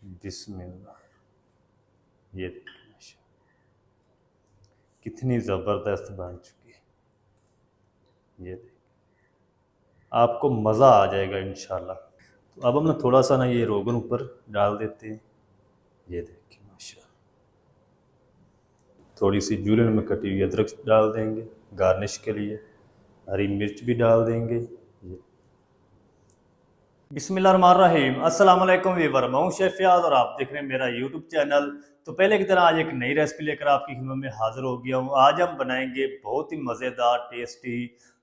बिस्मिल्लाह। ये देखिए माशा, कितनी ज़बरदस्त बन चुकी है। ये देखिए, आपको मज़ा आ जाएगा इंशाल्लाह। तो अब हम ना थोड़ा सा ना ये रोगन ऊपर डाल देते हैं। ये देखिए माशा, थोड़ी सी जूलियन में कटी हुई अदरक डाल देंगे गार्निश के लिए, हरी मिर्च भी डाल देंगे। ये बिस्मिल्लाहिर्रहमानिर्रहीम, अस्सलाम वालेकुम वीवर, मैं हूं शेफ फयाज और आप देख रहे हैं मेरा यूट्यूब चैनल। तो पहले की तरह आज एक नई रेसिपी लेकर आपकी खिदमत में हाजिर हो गया हूं। आज हम बनाएंगे बहुत ही मज़ेदार टेस्टी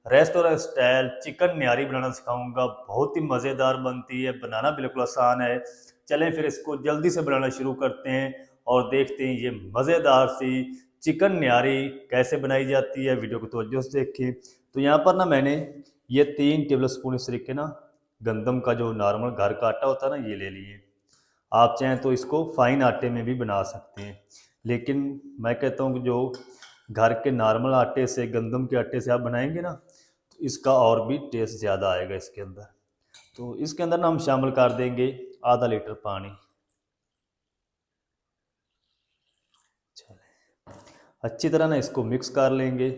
रेस्टोरेंट स्टाइल चिकन न्यारी बनाना सिखाऊंगा। बहुत ही मज़ेदार बनती है, बनाना बिल्कुल आसान है। चलें फिर इसको जल्दी से बनाना शुरू करते हैं और देखते हैं ये मज़ेदार सी चिकन न्यारी कैसे बनाई जाती है। वीडियो को तवज्जो से देखें। तो यहाँ पर ना मैंने ये 3 टेबल स्पून इस तरीके ना गंदम का जो नॉर्मल घर का आटा होता है ना, ये ले लिए। आप चाहें तो इसको फाइन आटे में भी बना सकते हैं, लेकिन मैं कहता हूँ कि जो घर के नॉर्मल आटे से, गंदम के आटे से आप बनाएंगे ना, तो इसका और भी टेस्ट ज़्यादा आएगा इसके अंदर। तो इसके अंदर ना हम शामिल कर देंगे आधा लीटर पानी। अच्छी तरह ना इसको मिक्स कर लेंगे।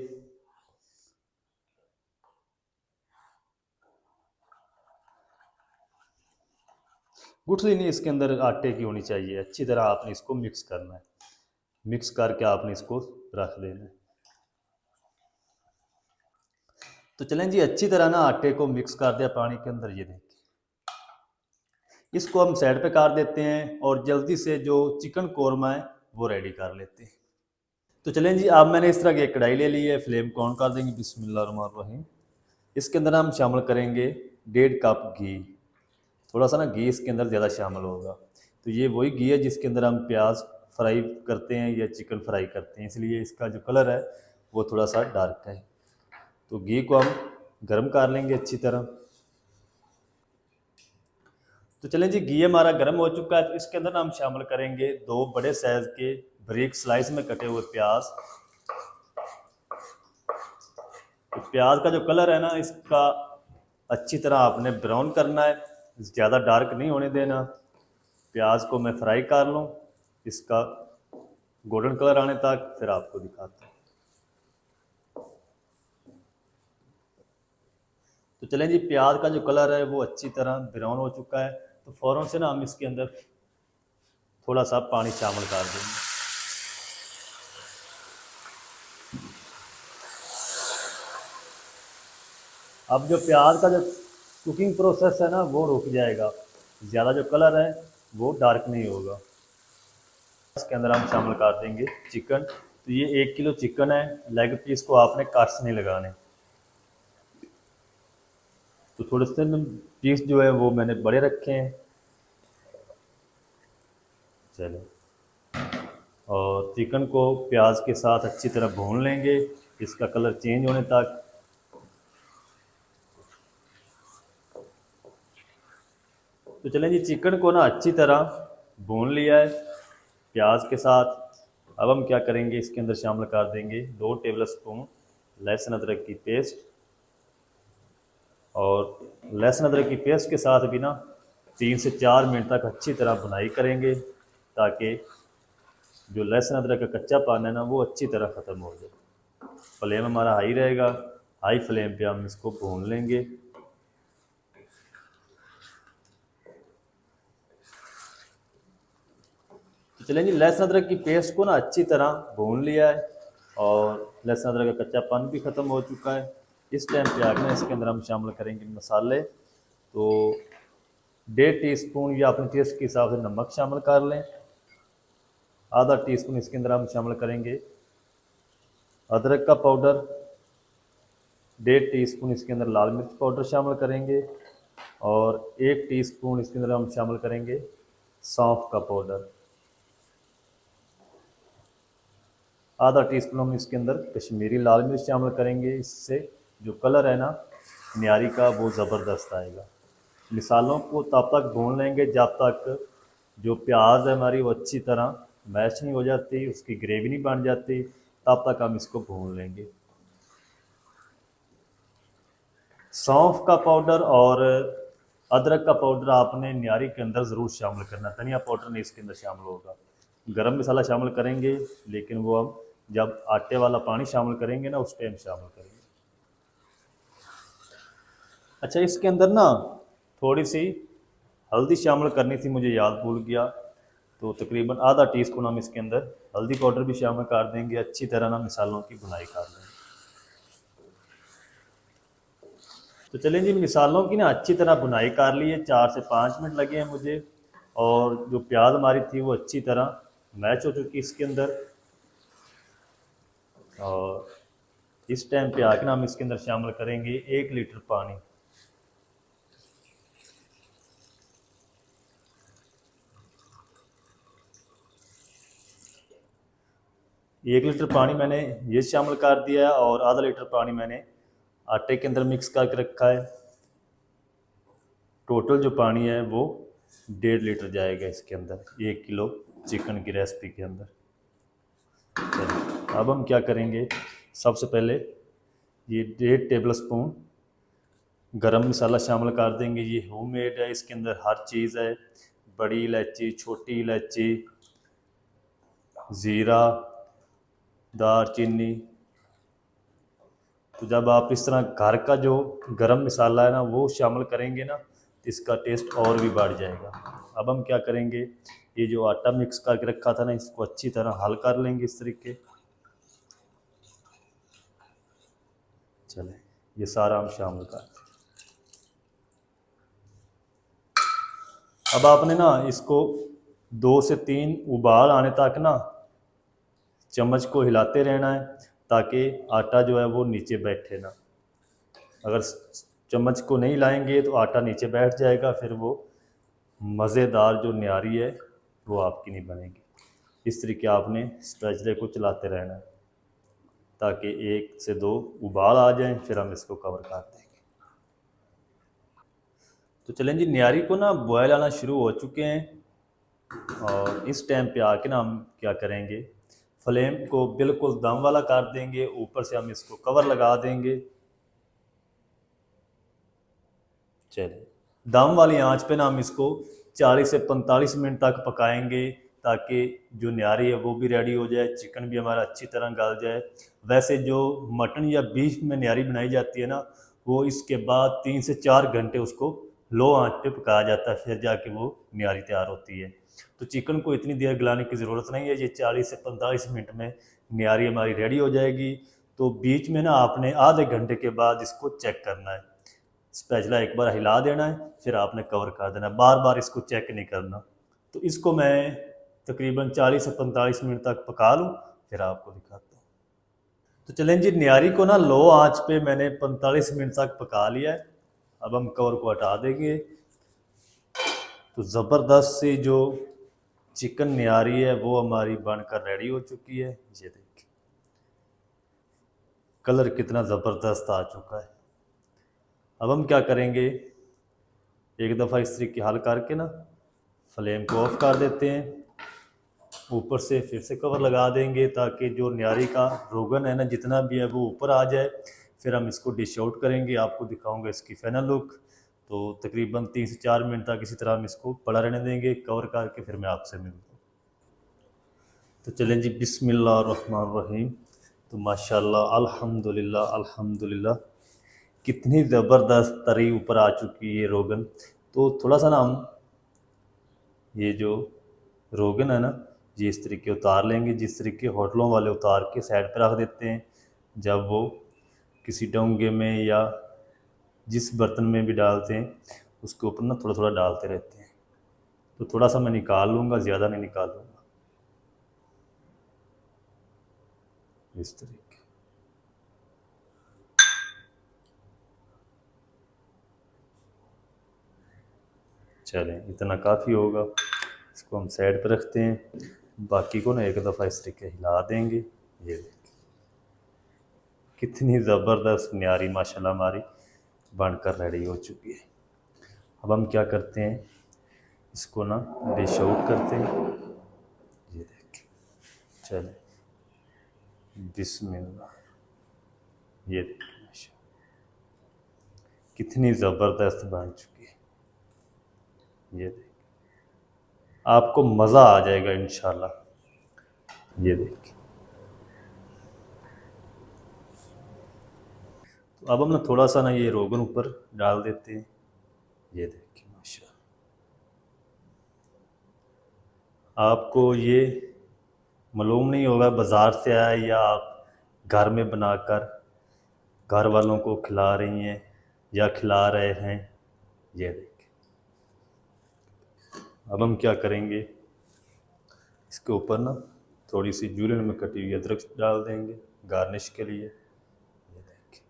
गुठली नहीं इसके अंदर आटे की होनी चाहिए। अच्छी तरह आपने इसको मिक्स करना है। मिक्स करके आपने इसको रख देना है। तो चलें जी, अच्छी तरह ना आटे को मिक्स कर दिया पानी के अंदर। ये देखिए, इसको हम साइड पे कर देते हैं और जल्दी से जो चिकन कोरमा है वो रेडी कर लेते हैं। तो चलें जी, अब मैंने इस तरह की एक कढ़ाई ले ली है। फ्लेम को ऑन कर देंगे। बिस्मिल्लाहिर्रहमानिर्रहीम। इसके अंदर हम शामिल करेंगे 1.5 कप घी। थोड़ा सा ना घी इसके अंदर ज़्यादा शामिल होगा। तो ये वही घी है जिसके अंदर हम प्याज फ्राई करते हैं या चिकन फ्राई करते हैं, इसलिए इसका जो कलर है वो थोड़ा सा डार्क है। तो घी को हम गर्म कर लेंगे अच्छी तरह। तो चलें जी, घी हमारा गर्म हो चुका है। तो इसके अंदर हम शामिल करेंगे 2 बड़े साइज़ के बारीक स्लाइस में कटे हुए प्याज। तो प्याज का जो कलर है ना, इसका अच्छी तरह आपने ब्राउन करना है, ज़्यादा डार्क नहीं होने देना। प्याज को मैं फ्राई कर लूँ इसका गोल्डन कलर आने तक, फिर आपको दिखाता हूँ। तो चलें जी, प्याज का जो कलर है वो अच्छी तरह ब्राउन हो चुका है। तो फ़ौरन से ना हम इसके अंदर थोड़ा सा पानी शामिल कर देंगे। अब जो प्याज का जो कुकिंग प्रोसेस है ना वो रुक जाएगा, ज़्यादा जो कलर है वो डार्क नहीं होगा। इसके अंदर हम शामिल कर देंगे चिकन। तो ये 1 किलो चिकन है। लेग पीस को आपने कट्स नहीं लगाने। तो थोड़े से पीस जो है वो मैंने बड़े रखे हैं। चलो, और चिकन को प्याज के साथ अच्छी तरह भून लेंगे इसका कलर चेंज होने तक। तो चलें जी, चिकन को ना अच्छी तरह भून लिया है प्याज के साथ। अब हम क्या करेंगे, इसके अंदर शामिल कर देंगे 2 टेबल स्पून लहसुन अदरक की पेस्ट। और लहसुन अदरक की पेस्ट के साथ भी ना 3 से 4 मिनट तक अच्छी तरह भुनाई करेंगे, ताकि जो लहसुन अदरक का कच्चापन है ना वो अच्छी तरह ख़त्म हो जाए। फ्लेम हमारा हाई रहेगा। हाई फ्लेम पे हम इसको भून लेंगे। तो चलें जी, लहसुन अदरक की पेस्ट को ना अच्छी तरह भून लिया है और लहसुन अदरक का कच्चापन भी ख़त्म हो चुका है। इस टाइम पे आगे इसके अंदर हम शामिल करेंगे मसाले। तो 1.5 टीस्पून या अपने टेस्ट के हिसाब से नमक शामिल कर लें। आधा टीस्पून इसके अंदर हम शामिल करेंगे अदरक का पाउडर। 1.5 टीस्पून इसके अंदर लाल मिर्च पाउडर शामिल करेंगे। और 1 टीस्पून इसके अंदर हम शामिल करेंगे सौंफ का पाउडर। आधा टीस्पून हम इसके अंदर कश्मीरी लाल मिर्च शामिल करेंगे। इससे जो कलर है ना न्यारी का वो ज़बरदस्त आएगा। मिसालों को तब तक भून लेंगे जब तक जो प्याज है हमारी वो अच्छी तरह मैश नहीं हो जाती, उसकी ग्रेवी नहीं बन जाती, तब तक हम इसको भून लेंगे। सौंफ का पाउडर और अदरक का पाउडर आपने न्यारी के अंदर ज़रूर शामिल करना, धनिया पाउडर नहीं इसके अंदर शामिल होगा। गरम मसाला शामिल करेंगे, लेकिन वो हम जब आटे वाला पानी शामिल करेंगे ना उस टाइम शामिल करेंगे। अच्छा, इसके अंदर ना थोड़ी सी हल्दी शामिल करनी थी, मुझे याद भूल गया। तो तकरीबन आधा टीस्पून हम इसके अंदर हल्दी पाउडर भी शामिल कर देंगे। अच्छी तरह ना मिसालों की भुनाई कर लेंगे। तो चलें जी, मिसालों की ना अच्छी तरह भुनाई कर ली है, 4 से 5 मिनट लगे हैं मुझे। और जो प्याज हमारी थी वो अच्छी तरह मैच हो चुकी इसके अंदर। और इस टाइम पे आके ना हम इसके अंदर शामिल करेंगे 1 लीटर पानी। 1 लीटर पानी मैंने ये शामिल कर दिया है, और आधा लीटर पानी मैंने आटे के अंदर मिक्स करके रखा है। टोटल जो पानी है वो 1.5 लीटर जाएगा इसके अंदर, 1 किलो चिकन की रेसिपी के अंदर। चलिए, अब हम क्या करेंगे, सबसे पहले ये 1.5 टेबल स्पून गरम मसाला शामिल कर देंगे। ये होममेड है, इसके अंदर हर चीज़ है, बड़ी इलायची, छोटी इलायची, ज़ीरा, दालचीनी। तो जब आप इस तरह घर का जो गरम मसाला है ना वो शामिल करेंगे ना, तो इसका टेस्ट और भी बढ़ जाएगा। अब हम क्या करेंगे, ये जो आटा मिक्स करके रखा था ना इसको अच्छी तरह हल कर लेंगे इस तरीके। चले, ये सारा हम शामिल कर दें। अब आपने ना इसको 2 से 3 उबाल आने तक ना चम्मच को हिलाते रहना है, ताकि आटा जो है वो नीचे बैठे ना। अगर चम्मच को नहीं लाएंगे तो आटा नीचे बैठ जाएगा, फिर वो मज़ेदार जो न्यारी है वो आपकी नहीं बनेगी। इस तरीके आपने स्पैचुला को चलाते रहना है, ताकि 1 से 2 उबाल आ जाएं, फिर हम इसको कवर कर देंगे। तो चलें जी, न्यारी को ना बॉयल आना शुरू हो चुके हैं, और इस टाइम पे आके ना हम क्या करेंगे, फ्लेम को बिल्कुल दम वाला कर देंगे। ऊपर से हम इसको कवर लगा देंगे। चलिए, दम वाली आंच पे ना हम इसको 40 से 45 मिनट तक पकाएंगे, ताकि जो न्यारी है वो भी रेडी हो जाए, चिकन भी हमारा अच्छी तरह गल जाए। वैसे जो मटन या बीफ में न्यारी बनाई जाती है ना, वो इसके बाद 3 से 4 घंटे उसको लो आंच पे पकाया जाता है, फिर जाके वो न्यारी तैयार होती है। तो चिकन को इतनी देर गलाने की ज़रूरत नहीं है, ये 40 से 45 मिनट में न्यारी हमारी रेडी हो जाएगी। तो बीच में ना आपने आधे घंटे के बाद इसको चेक करना है। स्पैचुला एक बार हिला देना है, फिर आपने कवर कर देना है, बार बार इसको चेक नहीं करना। तो इसको मैं तकरीबन 40 से 45 मिनट तक पका लूँ, फिर आपको दिखाता हूँ। तो चलें जी, न्यारी को ना लो आंच पे मैंने 45 मिनट तक पका लिया है। अब हम कवर को हटा देंगे। तो ज़बरदस्त सी जो चिकन न्यारी है वो हमारी बनकर रेडी हो चुकी है। ये देखिए, कलर कितना ज़बरदस्त आ चुका है। अब हम क्या करेंगे, एक दफ़ा इस तरीके हल करके ना फ्लेम को ऑफ कर देते हैं। ऊपर से फिर से कवर लगा देंगे, ताकि जो न्यारी का रोगन है ना जितना भी है वो ऊपर आ जाए। फिर हम इसको डिश आउट करेंगे, आपको दिखाऊंगा इसकी फाइनल लुक। तो तकरीबन 3 से 4 मिनट तक इसी तरह हम इसको पड़ा रहने देंगे कवर करके, फिर मैं आपसे मिलता हूँ। तो चलें जी, बिस्मिल्लाहिर्रहमानिर्रहीम। तो माशाल्लाह, अल्हम्दुलिल्लाह अल्हम्दुलिल्लाह, कितनी ज़बरदस्त तरी ऊपर आ चुकी है रोगन। तो थोड़ा सा ना हम ये जो रोगन है ना, ये इस तरीके उतार लेंगे, जिस तरीके होटलों वाले उतार के साइड पर रख देते हैं। जब वो किसी डोंगे में या जिस बर्तन में भी डालते हैं, उसके ऊपर ना थोड़ा थोड़ा डालते रहते हैं। तो थोड़ा सा मैं निकाल लूँगा, ज़्यादा नहीं निकालूँगा, इस तरीके। चलें, इतना काफ़ी होगा, इसको हम साइड पर रखते हैं। बाकी को ना एक दफ़ा इस तरीके हिला देंगे। ये देखिए, कितनी ज़बरदस्त न्यारी माशाल्लाह हमारी बनकर रेडी हो चुकी है। अब हम क्या करते हैं, इसको ना डिश आउट करते हैं। ये देखिए, चले, बिस्मिल्लाह। ये देखिए, कितनी ज़बरदस्त बन चुकी है। ये देखिए, आपको मज़ा आ जाएगा इंशाल्लाह। ये देखिए, तो अब हम ना थोड़ा सा ना ये रोगन ऊपर डाल देते हैं। ये देखिए माशा, आपको ये मालूम नहीं होगा बाज़ार से आया या आप घर में बनाकर घर वालों को खिला रही हैं या खिला रहे हैं। ये देखिए, अब हम क्या करेंगे, इसके ऊपर ना थोड़ी सी जूलियन में कटी हुई अदरक डाल देंगे गार्निश के लिए। ये देखिए,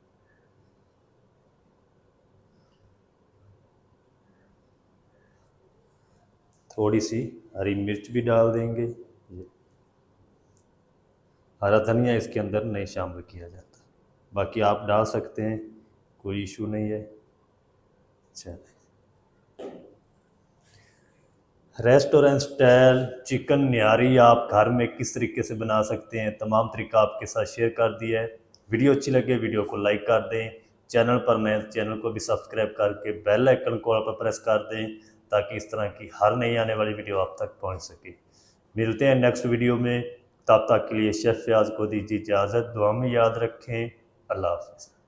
थोड़ी सी हरी मिर्च भी डाल देंगे। ये हरा धनिया इसके अंदर नहीं शामिल किया जाता, बाकी आप डाल सकते हैं, कोई इशू नहीं है। चलिए, रेस्टोरेंट स्टाइल चिकन निहारी आप घर में किस तरीके से बना सकते हैं, तमाम तरीका आपके साथ शेयर कर दिया है। वीडियो अच्छी लगे वीडियो को लाइक कर दें, चैनल पर नए चैनल को भी सब्सक्राइब करके बेल आइकन को पर प्रेस कर दें, ताकि इस तरह की हर नई आने वाली वीडियो आप तक पहुंच सके। मिलते हैं नेक्स्ट वीडियो में, तब तक के लिए शेफ फयाज को दीजिए इजाज़त। दुआ में याद रखें। अल्लाह हाफ़िज़।